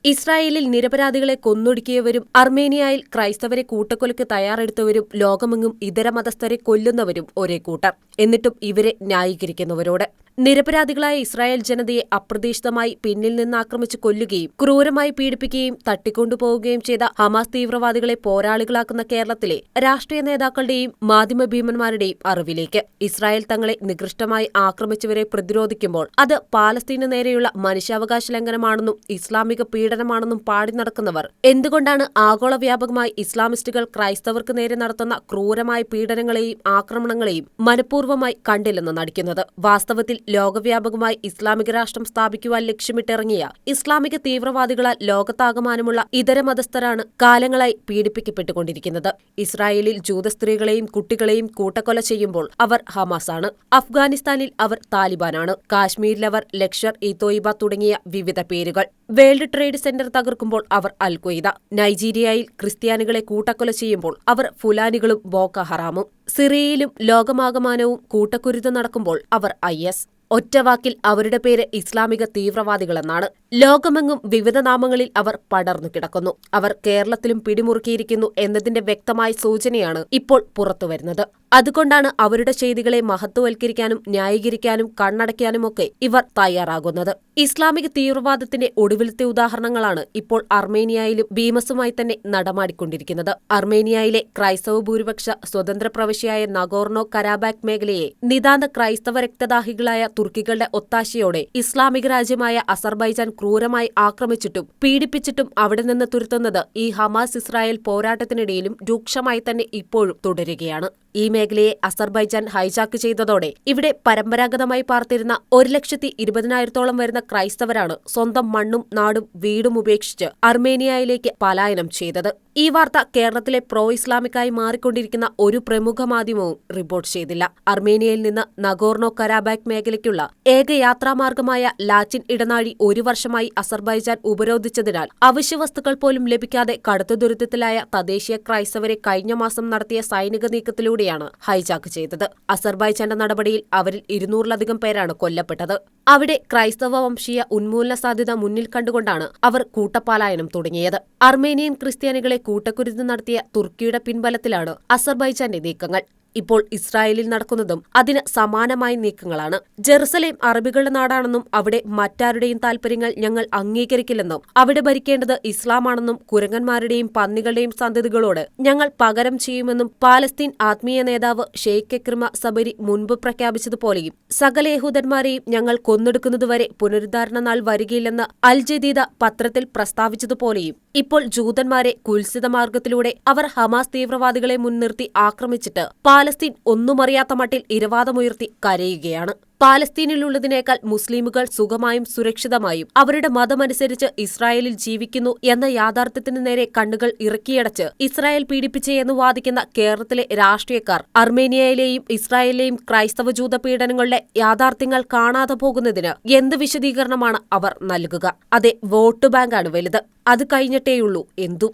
ഇസ്രായേലിൽ നിരപരാധികളെ കൊന്നൊടുക്കിയവരും അർമേനിയയിൽ ക്രൈസ്തവരെ കൂട്ടക്കൊലയ്ക്ക് തയ്യാറെടുത്തവരും ലോകമെങ്ങും ഇതര മതസ്ഥരെ കൊല്ലുന്നവരും ഒരേ കൂട്ടർ. എന്നിട്ടും ഇവരെ ന്യായീകരിക്കുന്നവരോട് നിരപരാധികളായ ഇസ്രായേൽ ജനതയെ അപ്രതീക്ഷിതമായി പിന്നിൽ നിന്ന് ആക്രമിച്ച് കൊല്ലുകയും ക്രൂരമായി പീഡിപ്പിക്കുകയും തട്ടിക്കൊണ്ടുപോവുകയും ചെയ്ത ഹമാസ് തീവ്രവാദികളെ പോരാളികളാക്കുന്ന കേരളത്തിലെ രാഷ്ട്രീയ നേതാക്കളുടെയും മാധ്യമഭീമന്മാരുടെയും അറിവിലേക്ക് ഇസ്രായേൽ തങ്ങളെ നികൃഷ്ടമായി ആക്രമിച്ചവരെ പ്രതിരോധിക്കുമ്പോൾ അത് പാലസ്തീനു നേരെയുള്ള മനുഷ്യാവകാശ ലംഘനമാണെന്നും ഇസ്ലാമിക പീഡനമാണെന്നും പാടി നടക്കുന്നവർ എന്തുകൊണ്ടാണ് ആഗോള വ്യാപകമായി ഇസ്ലാമിസ്റ്റുകൾ ക്രൈസ്തവർക്ക് നേരെ നടത്തുന്ന ക്രൂരമായ പീഡനങ്ങളെയും ആക്രമണങ്ങളെയും മനഃപൂർവ്വമായി കണ്ടില്ലെന്ന് നടിക്കുന്നത്? വാസ്തവത്തിൽ ലോകവ്യാപകമായി ഇസ്ലാമിക രാഷ്ട്രം സ്ഥാപിക്കുവാൻ ലക്ഷ്യമിട്ടിറങ്ങിയ ഇസ്ലാമിക തീവ്രവാദികളാൽ ലോകത്താകമാനമുള്ള ഇതര മതസ്ഥരാണ് കാലങ്ങളായി പീഡിപ്പിക്കപ്പെട്ടുകൊണ്ടിരിക്കുന്നത്. ഇസ്രായേലിൽ ജൂത സ്ത്രീകളെയും കുട്ടികളെയും കൂട്ടക്കൊല ചെയ്യുമ്പോൾ അവർ ഹമാസാണ്. അഫ്ഗാനിസ്ഥാനിൽ അവർ താലിബാനാണ്. കാശ്മീരിൽ അവർ ലഷ്കർ ഇ തോയിബ തുടങ്ങിയ വിവിധ പേരുകൾ. വേൾഡ് ട്രേഡ് സെന്റർ തകർക്കുമ്പോൾ അവർ അൽ ഖ്വയ്ദ. നൈജീരിയയിൽ ക്രിസ്ത്യാനികളെ കൂട്ടക്കൊല ചെയ്യുമ്പോൾ അവർ ഫുലാനികളും ബോക്കോ ഹറാമും. സിറിയയിലും ലോകമാകമാനവും കൂട്ടക്കുരുത് നടക്കുമ്പോൾ അവർ IS. ഒറ്റവാക്കിൽ അവരുടെ പേര് ഇസ്ലാമിക തീവ്രവാദികളെന്നാണ്. ലോകമെങ്ങും വിവിധ നാമങ്ങളിൽ അവർ പടർന്നു കിടക്കുന്നു. അവർ കേരളത്തിലും പിടിമുറുക്കിയിരിക്കുന്നു എന്നതിന്റെ വ്യക്തമായ സൂചനയാണ് ഇപ്പോൾ പുറത്തുവരുന്നത്. അതുകൊണ്ടാണ് അവരുടെ ചെയ്തികളെ മഹത്വവൽക്കരിക്കാനും ന്യായീകരിക്കാനും കണ്ണടയ്ക്കാനുമൊക്കെ ഇവർ തയ്യാറാകുന്നത്. ഇസ്ലാമിക തീവ്രവാദത്തിന്റെ ഒടുവിലത്തെ ഉദാഹരണങ്ങളാണ് ഇപ്പോൾ അർമേനിയയിലും ഭീമസുമായി തന്നെ നടമാടിക്കൊണ്ടിരിക്കുന്നത്. അർമേനിയയിലെ ക്രൈസ്തവ ഭൂരിപക്ഷ സ്വതന്ത്ര പ്രവിശ്യയായ നഗോർണോ കരാബാക് മേഖലയെ നിതാന്ത ക്രൈസ്തവ രക്തദാഹികളായ തുർക്കികളുടെ ഒത്താശയോടെ ഇസ്ലാമിക രാജ്യമായ അസർബൈജാൻ ക്രൂരമായി ആക്രമിച്ചിട്ടും പീഡിപ്പിച്ചിട്ടും അവിടെ നിന്ന് തുരത്തുന്നത് ഈ ഹമാസ് ഇസ്രായേൽ പോരാട്ടത്തിനിടയിലും രൂക്ഷമായി തന്നെ ഇപ്പോഴും തുടരുകയാണ്. ഈ മേഖലയെ അസർബൈജാൻ ഹൈജാക്ക് ചെയ്തതോടെ ഇവിടെ പരമ്പരാഗതമായി പാർത്തിരുന്ന 1,20,000-ഓളം വരുന്ന ക്രൈസ്തവരാണ് സ്വന്തം മണ്ണും നാടും വീടും ഉപേക്ഷിച്ച് അർമേനിയയിലേക്ക് പലായനം ചെയ്തത്. ഈ വാർത്ത കേരളത്തിലെ പ്രോ ഇസ്ലാമിക്കായി മാറിക്കൊണ്ടിരിക്കുന്ന ഒരു പ്രമുഖ മാധ്യമവും റിപ്പോർട്ട് ചെയ്തില്ല. അർമേനിയയിൽ നിന്ന് നഗോർണോ കരാബാക് മേഖലയ്ക്കുള്ള ഏക യാത്രാമാർഗമായ ലാറ്റിൻ ഇടനാഴി 1 വർഷമായി അസർബൈജാൻ ഉപരോധിച്ചതിനാൽ അവശ്യവസ്തുക്കൾ പോലും ലഭിക്കാതെ കടുത്ത ദുരിതത്തിലായ തദ്ദേശീയ ക്രൈസ്തവരെ കഴിഞ്ഞ മാസം നടത്തിയ സൈനിക നീക്കത്തിലൂടെയാണ് ഹൈജാക്ക് ചെയ്തത്. അസർബൈജാന്റെ നടപടിയിൽ അവരിൽ 200-ലധികം പേരാണ് കൊല്ലപ്പെട്ടത്. അവിടെ ക്രൈസ്തവ വംശീയ ഉന്മൂലന സാധ്യത മുന്നിൽ കണ്ടുകൊണ്ടാണ് അവർ കൂട്ടപ്പലായനം തുടങ്ങിയത്. അർമേനിയൻ ക്രിസ്ത്യാനികളെ കൂട്ടക്കുരുത് നടത്തിയ തുർക്കിയുടെ പിൻബലത്തിലാണ് അസർബൈജാന്റെ നീക്കങ്ങൾ. ഇപ്പോൾ ഇസ്രായേലിൽ നടക്കുന്നതും അതിന് സമാനമായ നീക്കങ്ങളാണ്. ജെറുസലേം അറബികളുടെ നാടാണെന്നും അവിടെ മറ്റാരുടെയും താൽപര്യങ്ങൾ ഞങ്ങൾ അംഗീകരിക്കില്ലെന്നും അവിടെ ഭരിക്കേണ്ടത് ഇസ്ലാമാണെന്നും കുരങ്ങന്മാരുടെയും പന്നികളുടെയും സന്തതികളോട് ഞങ്ങൾ പകരം ചെയ്യുമെന്നും പാലസ്തീൻ ആത്മീയ നേതാവ് ഷെയ്ഖ് എക്രിമ സബരി മുൻപ് പ്രഖ്യാപിച്ചതുപോലെയും സകല യഹൂദന്മാരെയും ഞങ്ങൾ കൊന്നൊടുക്കുന്നതുവരെ പുനരുദ്ധാരണ നാൾ വരികയില്ലെന്ന് അൽ ജദീദ പത്രത്തിൽ പ്രസ്താവിച്ചതുപോലെയും ഇപ്പോൾ ജൂതന്മാരെ കുൽസിത മാർഗത്തിലൂടെ അവർ ഹമാസ് തീവ്രവാദികളെ മുൻനിർത്തി ആക്രമിച്ചിട്ട് പാലസ്തീൻ ഒന്നുമറിയാത്ത മട്ടിൽ ഇരവാദമുയർത്തി കരയുകയാണ്. പാലസ്തീനിലുള്ളതിനേക്കാൾ മുസ്ലിമുകൾ സുഖമായും സുരക്ഷിതമായും അവരുടെ മതമനുസരിച്ച് ഇസ്രായേലിൽ ജീവിക്കുന്നു എന്ന യാഥാർത്ഥ്യത്തിനു നേരെ കണ്ണുകൾ ഇറക്കിയടച്ച് ഇസ്രായേൽ പീഡിപ്പിച്ചെന്ന് വാദിക്കുന്ന കേരളത്തിലെ രാഷ്ട്രീയക്കാർ അർമേനിയയിലെയും ഇസ്രായേലിലെയും ക്രൈസ്തവ ജൂത പീഡനങ്ങളുടെ യാഥാർത്ഥ്യങ്ങൾ കാണാതെ പോകുന്നതിന് എന്ത് വിശദീകരണമാണ് അവർ നൽകുക? അതെ, വോട്ട് ബാങ്കാണ് വലുത്. അത് കഴിഞ്ഞിട്ടേയുള്ളൂ എന്തും.